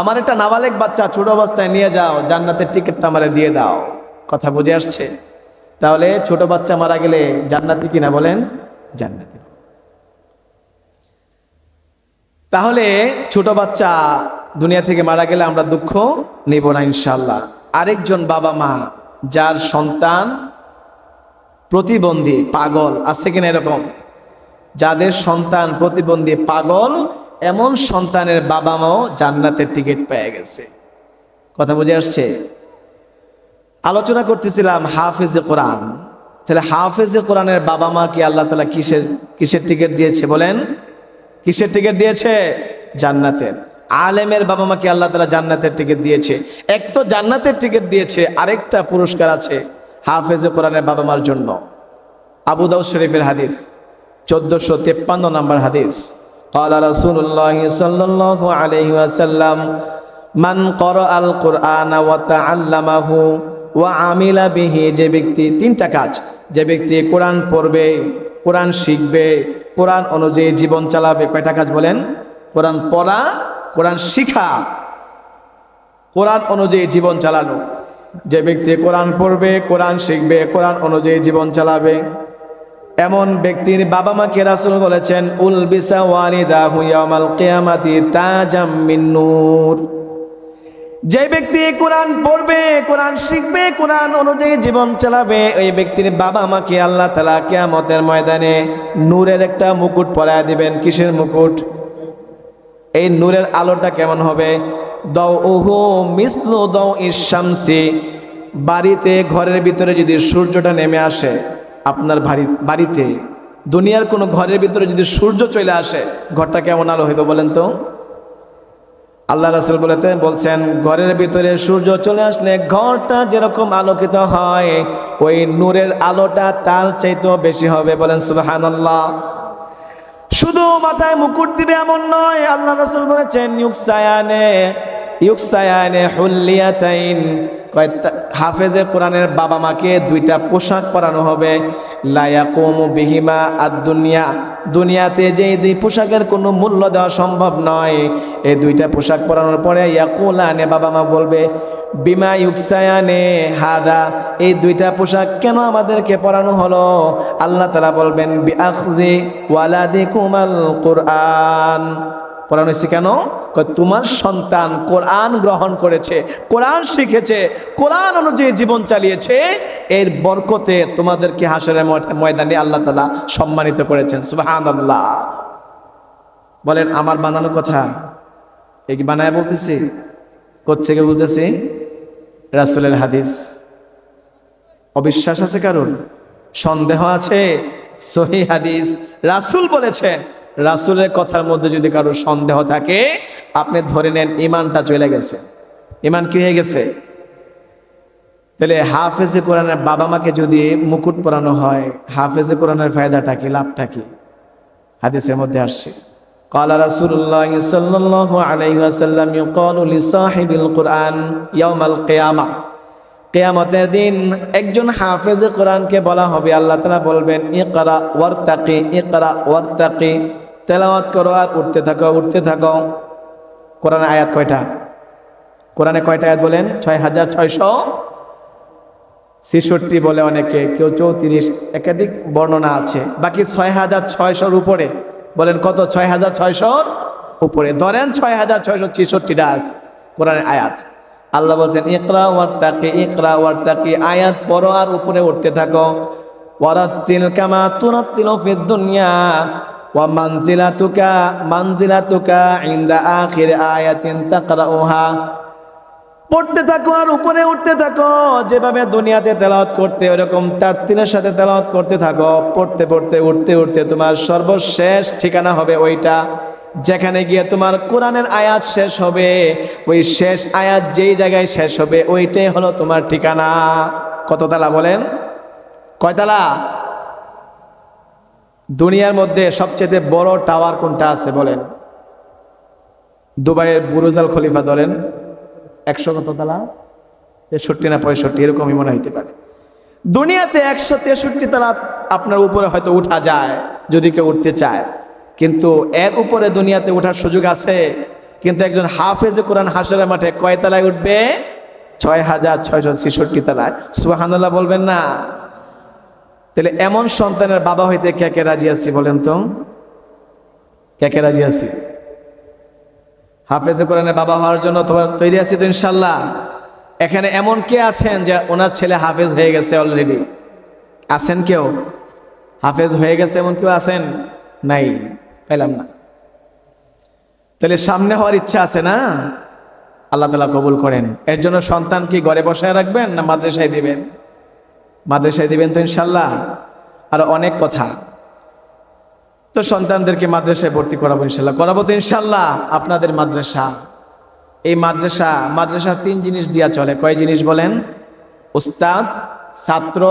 আমার একটা নাবালেগ বাচ্চা ছোট অবস্থায় নিয়ে যাও, জান্নাতের টিকিটটা আমারে দিয়ে দাও। কথা বুঝে আসছে? তাহলে ছোট বাচ্চা মারা গেলে জান্নাতি কিনা বলেন? জান্নাতি। তাহলে ছোট বাচ্চা দুনিয়া থেকে মারা গেলে আমরা দুঃখ নিব না ইনশাআল্লাহ। আরেকজন বাবা মা যার সন্তান প্রতিবন্ধী, পাগল, আছে কিনা এরকম? যাদের সন্তান প্রতিবন্ধী, পাগল, এমন সন্তানের বাবা মাও জান্নাতের টিকিট পেয়ে গেছে। কথা বুঝে আসছে? আলোচনা করতেছিলাম হাফেজে কোরআন। তাহলে হাফেজে কোরআনের বাবা মা কি আল্লাহ তাআলা কিসের টিকিট দিয়েছে বলেন? কিসের টিকিট দিয়েছে? জান্নাতের। আলেমের বাবা মা কি আল্লাহ তাআলা জান্নাতের টিকিট দিয়েছে? এক তো জান্নাতের টিকিট দিয়েছে, আরেকটা পুরস্কার আছে হাফেজে কোরআনের বাবা মার জন্য। আবু দাউদ শরীফের হাদিস 1453 নম্বর হাদিস। قال رسول الله صلى الله عليه وسلم من قرأ القرآن وتعلمه وعمل به, যে ব্যক্তি 3টা কাজ, যে ব্যক্তি কোরআন পড়বে, কোরআন শিখবে, কোরআন অনুযায়ী জীবন চালাবে। কয়টা কাজ বলেন? কোরআন পড়া, কোরআন শিখা, কোরআন অনুযায়ী জীবন চালানো। যে ব্যক্তি কোরআন পড়বে, কোরআন শিখবে, কোরআন অনুযায়ী জীবন চালাবে, এমন ব্যক্তির বাবা মাকে রাসূল বলেছেন উলবিসা ওয়ালিদাহু ইয়াউমাল কিয়ামাতি তাজাম মিন নূর। যে ব্যক্তি কোরআন পড়বে, কোরআন শিখবে, কোরআন অনুযায়ী জীবন চালাবে, ওই ব্যক্তির বাবা মাকে আল্লাহ তাআলা কিয়ামতের ময়দানে নূরের একটা মুকুট পরায় দিবেন। কিসের মুকুট? এই নূরের আলোটা কেমন হবে? দাউহু মিসলু দাউইশ শামসি। বাড়িতে, ঘরের ভিতরে যদি সূর্যটা নেমে আসে, আপনার বাড়িতে, দুনিয়ার কোনো ঘরের ভিতরে যদি সূর্য চলে আসে, ঘরটা কেমন আলো হইবে বলেন তো? আল্লাহ রাসূল বলছেন ঘরের ভিতরে সূর্য চলে আসলে ঘরটা যেরকম আলোকিত হয়, ওই নূরের আলোটা তার চাইতেও বেশি হবে। বলেন সুবহানাল্লাহ। শুধু মাথায় মুকুট দিবে এমন নয়, আল্লাহ রাসূল বলেছেন ইউকসায়ানে হুল্লিয়াতাইন। হাফেজে কোরআনের বাবা মাকে দুইটা পোশাক পরানো হবে। লা ইয়াকুমু বিহিমা আদ-দুনিয়া। দুনিয়াতে যে দুই পোশাকের কোনো মূল্য দেওয়া সম্ভব নয়, এই দুইটা পোশাক পরানোর পরে ইয়াকুলানে, বাবা মা বলবে বিমা ইউকসায়ানে হাদা, এই দুইটা পোশাক কেন আমাদেরকে পরানো হলো? আল্লাহ তাআলা বলবেন বিআখজি ওয়ালাদিকুমাল কুরআন। পরানো হয়েছে কেন? তোমার সন্তান কোরআন গ্রহণ করেছে, কোরআন শিখেছে, কোরআন অনুযায়ী জীবন চালিয়েছে, এর বরকতে তোমাদেরকে হাসরের ময়দানে আল্লাহ তাআলা সম্মানিত করেছেন। সুবহানাল্লাহ। বলেন আমার বানানো কথা? এই কি বানায় বলতেছি? কোত্থেকে বলতেছি? রাসূলের হাদিস। অবিশ্বাস আছে কারণ? সন্দেহ আছে? সহিহ হাদিস, রাসূল বলেছেন। রাসূলের কথার মধ্যে যদি কারো সন্দেহ থাকে, আপনি ধরে নেন ঈমানটা চলে গেছে। ঈমান কি হয়ে গেছে? তাহলে হাফেজে কোরআনের বাবা মাকে যদি মুকুট পরানো হয়, হাফেজে কোরআনের ফায়দাটা কি, লাভটা কি? হাদিসের মধ্যে আসছে قال رسول الله صلى الله عليه وسلم يقال لصاحب القرآن يوم القيامة। কিয়ামতের দিন একজন হাফেজে কোরআনকে বলা হবে, আল্লাহ তাআলা বলবেন ইকরা ওয়ারতাকি, ইকরা ওয়ারতাকি, তেলাওয়াত করো আর উঠতে থাকো, উঠতে থাকো। কোরআনে আয়াত কয়টা? কোরআনে কয়টা আয়াত বলেন? 6666 বলে অনেকে, কেউ 34, একাধিক বর্ণনা আছে। বাকি 6600-র উপরে। বলেন কত? 6600-র উপরে। ধরেন 6666টা আছে কোরআনের আয়াত। আল্লাহ বলছেন ইকরা ওয়ারতাকি, ইকরা ওয়ারতাকি, আয়াত পড়ো আর উপরে উঠতে থাকো। ওয়ারাতিল কামা তুরাতিলু ফিদ দুনিয়া ওয়া মানজিলাতুকা ইনদা আখির আয়াতিন তাকরাউহা। পড়তে থাকো আর উপরে উঠতে থাকো। যেভাবে দুনিয়াতে তেলাওয়াত করতে, ওরকম তারতিলের সাথে তেলাওয়াত করতে থাকো। পড়তে পড়তে উঠতে উঠতে তোমার সর্বশেষ ঠিকানা হবে ওইটা, যেখানে গিয়ে তোমার কোরআনের আয়াত শেষ হবে। ওই শেষ আয়াত যেই জায়গায় শেষ হবে, ওইটাই হলো তোমার ঠিকানা। কত তালা বলেন? কয়তালা? দুনিয়ার মধ্যে সবচেয়ে বড় টাওয়ার কোনটা আছে বলেন? দুবাইয়ের বুরুজ আল খলিফা ধরেন, 100 কত তালা? 63 না 65, এরকমই মনে হইতে পারে। দুনিয়াতে 163 তালা আপনার উপরে হয়তো উঠা যায় যদি কেউ উঠতে চায়, কিন্তু এর উপরে দুনিয়াতে ওঠার সুযোগ আছে। কিন্তু একজন হাফেজে কোরআন হাসরের মাঠে কয় তালায় উঠবে? 6666 তালায়। সুবহানাল্লাহ বলবেন না? তাহলে এমন সন্তানের বাবা হইতে কে কে রাজি আছি বলেন তো? কে কে রাজি আছি? হাফেজে কোরআনের বাবা হওয়ার জন্য তৈরি আছি তো ইনশাল্লাহ? এখানে এমন কে আছেন যে ওনার ছেলে হাফেজ হয়ে গেছে অলরেডি? আছেন কেউ? হাফেজ হয়ে গেছে এমন কেউ আছেন? নাই, পেলাম না। তাহলে সামনে হওয়ার ইচ্ছা আছে না? আল্লাহ তাআলা কবুল করেন। এর জন্য সন্তান কি ঘরে বসায় রাখবেন না মাদ্রাসায় দিবেন? মাদ্রাসায় দিবেন তো ইনশাল্লাহ। আর অনেক কথা, তো সন্তানদেরকে মাদ্রাসায় ভর্তি করাবো ইনশাল্লাহ, করাবো তো ইনশাল্লাহ। আপনাদের মাদ্রাসা, এই মাদ্রাসা 3 জিনিস দিয়া চলে। কয় জিনিস বলেন? উস্তাদ, ছাত্র,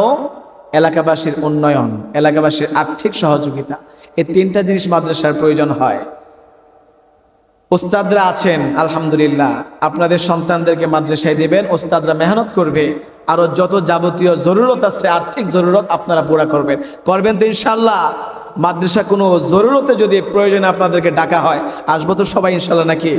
এলাকাবাসীর উন্নয়ন, এলাকাবাসীর আর্থিক সহযোগিতা। এই 3টা জিনিস মাদ্রাসার প্রয়োজন হয়। উস্তাদরা আছেন আলহামদুলিল্লাহ, আপনাদের সন্তানদেরকে মাদ্রাসায় দিবেন, উস্তাদরা মেহনত করবে, আরো যত যাবতীয় জরুরত আছে, আর্থিক জরুরত আপনারা পুরা করবেন তো ইনশাল্লাহ। মাদ্রাসা কোনো জরুরতে যদি প্রয়োজনে আপনাদেরকে ডাকা হয়, আসবো তো সবাই ইনশাল্লাহ নাকি?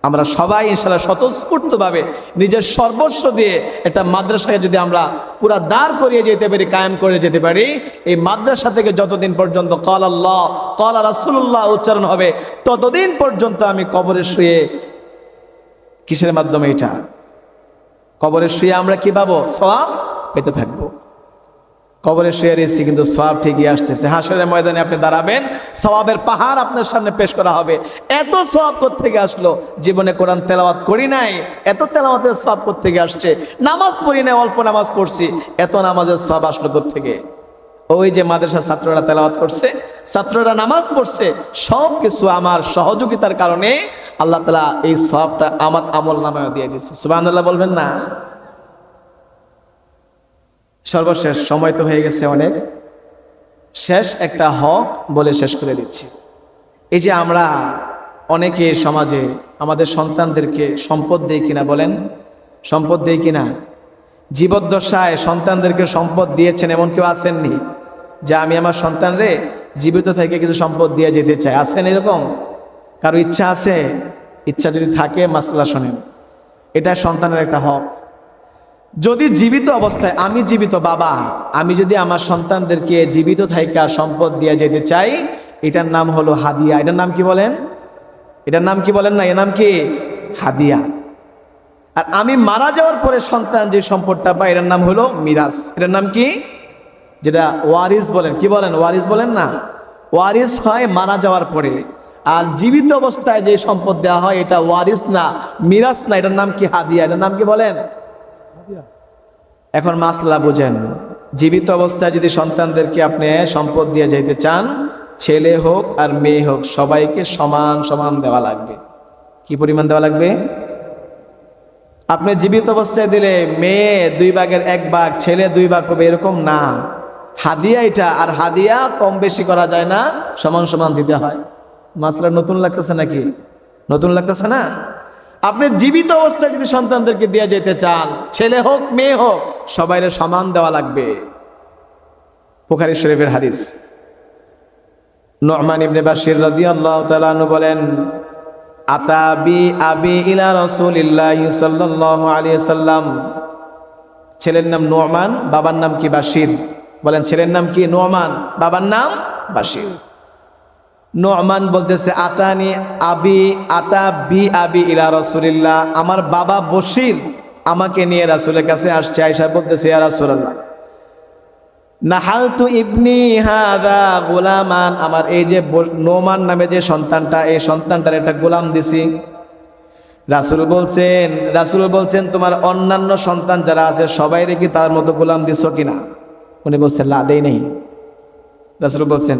আমরা সবাই ইনশাআল্লাহ স্বতঃস্ফূর্তভাবে নিজের সর্বস্ব দিয়ে একটা মাদ্রাসায় যদি আমরা পুরা দাঁড় করিয়ে যেতে পারি, কায়েম করে যেতে পারি, এই মাদ্রাসা থেকে যতদিন পর্যন্ত ক্বাল আল্লাহ ক্বাল রাসূলুল্লাহ উচ্চারণ হবে ততদিন পর্যন্ত আমি কবরে শুয়ে, কিসের মাধ্যমে? এটা কবরে শুয়ে আমরা কি পাবো? সওয়াব পেতে থাকবো। কবরে শুয়ে রয়েছি কিন্তু সওয়াব ঠিকই আসতেছে। হাসরের ময়দানে আপনি দাঁড়াবেন, সওয়াবের পাহাড় আপনার সামনে পেশ করা হবে। এত সওয়াব কোত্থেকে আসলো? জীবনে কোরআন তেলাওয়াত করি নাই, এত তেলাওয়াতের সওয়াব কোত্থেকে আসছে? নামাজ পড়ি নাই, অল্প নামাজ পড়ছি, এত নামাজের সওয়াব আসলো কোত্থেকে? ওই যে মাদ্রাসার ছাত্ররা তেলাওয়াত করছে, ছাত্ররা নামাজ পড়ছে, সব কিছু আমার সহযোগিতার কারণে আল্লাহ তাআলা এই সওয়াবটা আমার আমল নামায় দিয়ে দিয়েছে। সুবহানাল্লাহ বলবেন না? সর্বশেষ, সময় তো হয়ে গেছে অনেক, শেষ একটা হক বলে শেষ করে দিচ্ছি। এই যে আমরা অনেকে সমাজে আমাদের সন্তানদেরকে সম্পদ দেই কিনা, বলেন সম্পদ দেই কিনা? জীবদ্দশায় সন্তানদেরকে সম্পদ দিয়েছেন এমন কেউ আসেননি যে আমি আমার সন্তানরে জীবিত থেকে কিছু সম্পদ দিয়ে যেতে চাই? আছেন এরকম? কারো ইচ্ছা আছে? ইচ্ছা যদি থাকে মাসলা শোনেন, এটা সন্তানের একটা হক। যদি জীবিত অবস্থায়, আমি জীবিত বাবা, আমি যদি আমার সন্তানদেরকে জীবিত থাইকা সম্পদ দিয়ে যেতে চাই, এটার নাম হলো হাদিয়া। এটার নাম কি বলেন? এটার নাম কি বলেন না? এর নাম কি? হাদিয়া। আর আমি মারা যাওয়ার পরে সন্তান যে সম্পদটা পায় এটার নাম হলো মিরাস। এটার নাম কি? যেটা ওয়ারিস বলেন। কি বলেন? ওয়ারিস বলেন না? ওয়ারিস হয় মারা যাওয়ার পরে, আর জীবিত অবস্থায় যে সম্পদ দেওয়া হয় এটা ওয়ারিস না, মিরাস না, এটার নাম কি? হাদিয়া। এটার নাম কি বলেন? এখন মাসলা বুঝেন। জীবিত অবস্থায় যদি সন্তানদেরকে আপনি সম্পদ দিয়ে যাইতে চান, ছেলে হোক আর মেয়ে হোক, সবাইকে সমান সমান দেওয়া লাগবে। কি পরিমাণ দেওয়া লাগবে? আপনি জীবিত অবস্থায় দিলে মেয়ে 2/1 ছেলে 2 ভাগ পাবে, এরকম না। হাদিয়া এটা, আর হাদিয়া কম বেশি করা যায় না, সমান সমান দিতে হয়। মাসলা নতুন লাগতেছে নাকি? নতুন লাগতেছে না? আপনি জীবিত অবস্থায় যদি সন্তানদেরকে দিয়ে যেতে চান, ছেলে হোক মেয়ে হোক, সবাইরে সমান দেওয়া লাগবে। বুখারী শরীফের হাদিস। নু'মান ইবনে বাশির রাদিয়াল্লাহু তাআলা আনহু বলেন, আতাবি আবি ইলা রাসূলিল্লাহ সাল্লাল্লাহু আলাইহি সাল্লাম। ছেলের নাম নু'মান, বাবার নাম কি? বাশির। বলেন, ছেলের নাম কি? নু'মান, বাবার নাম বাশির। নু'মান বলতেছে, আতানি আবি আতাবি আবি ইলা রাসূলিল্লাহ, আমার বাবা বশির আমাকে নিয়ে রাসূলের কাছে আসছে। আয়েশা বলতেছে, ইয়া রাসূলুল্লাহ, নাহালতু ইবনি হাদা গোলামান, আমার এই যে নু'মান নামে যে সন্তানটা, এই সন্তানটার একটা গোলাম দিছি। রাসূল বলছেন তোমার অন্যান্য সন্তান যারা আছে সবাইরে কি তার মতো গোলাম দিছো কিনা? উনি বলছেন, লা, দেই নাই। রাসূল বলছেন,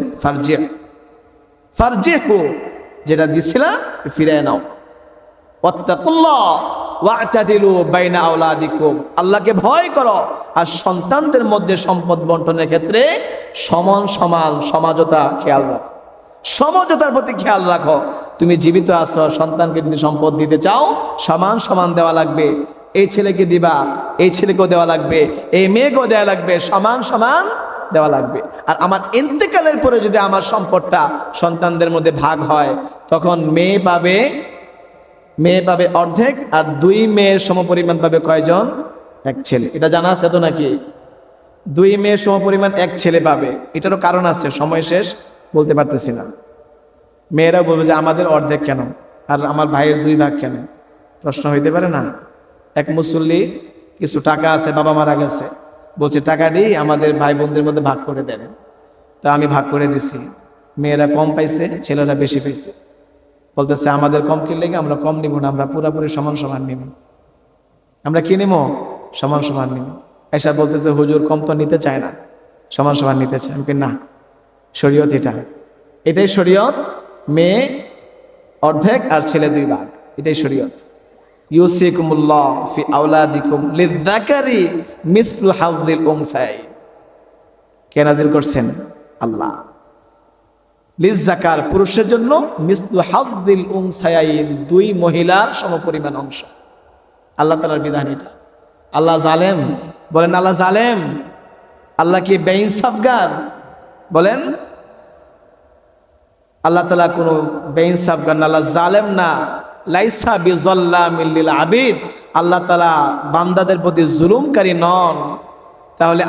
ফারজিহু, যেটা দিছিলা ফিরায় নাও। ওয়াত্তাকুল্লাহ ওয়া'তাদিলু বাইনা আওলাদিকুম, আল্লাহকে ভয় করো আর সন্তানদের মধ্যে সম্পদ বন্টনের ক্ষেত্রে সমান সমান সমঝোতা খেয়াল রাখো। সমঝোতার প্রতি খেয়াল রাখো। তুমি জীবিত আছো, সন্তানকে যদি সম্পদ দিতে চাও সমান সমান দেওয়া লাগবে। এই ছেলেকে দিবা, এই ছেলেকেও দেওয়া লাগবে, এই মেয়েকেও দেওয়া লাগবে, সমান সমান দেওয়া লাগবে। আর আমার ইন্তেকালের পরে যদি আমার সম্পদটা সন্তানদের মধ্যে ভাগ হয়, তখন মেয়ে পাবে অর্ধেক, আর 2 মেয়ের সমপরিমাণ পাবে কয়জন? 1 ছেলে। এটা জানা আছে তো নাকি? 2 মেয়ের সমপরিমাণ 1 ছেলে পাবে। এটারও কারণ আছে, সময় শেষ, বলতে পারতেছি না। মেয়েরা বলবে যে আমাদের অর্ধেক কেন আর আমার ভাইয়ের 2 ভাগ কেন? প্রশ্ন হইতে পারে না? এক মুসল্লি, কিছু টাকা আছে, বাবা মারা গেছে, বলছে টাকা দিই আমাদের ভাই বোনদের মধ্যে ভাগ করে দেন। তা আমি ভাগ করে দিছি। মেয়েরা কম পাইছে, ছেলেরা বেশি পাইছে। বলতেছে আমাদের কম কিনলে আমরা কম নিব না, আমরা পুরাপুরি সমান সমান নিব। আমরা কি নিব? সমান সমান নিব। এসা বলতেছে, হুজুর কম তো নিতে চায় না, সমান সমান নিতে চায়। আমি না, শরীয়ত এটাই শরীয়ত। মেয়ে অর্ধেক আর ছেলে 2 ভাগ, এটাই শরীয়ত। ইউসিকুমুল্লাহ ফি আওলাদিকুম লিযযাকারি মিসলু হাযযিল উনসায়াইন। কে নাযিল করছেন? আল্লাহ। লিযযাকার, পুরুষের জন্য, মিসলু হাযযিল উনসায়াইন, 2 মহিলার সমপরিমাণ অংশ। আল্লাহ তাআলার বিধান এটা। আল্লাহ জালেম? বলেন আল্লাহ জালেম? আল্লাহ কি বেইনসাফগার? বলেন। আল্লাহ তাআলা কোনো বেইনসাফগার না, আল্লাহ জালেম না। লাইসা বিযাল্লামিল লিল আবিদ, আল্লাহ তাআলা বান্দাদের প্রতি জুলুমকারী নন। তাহলে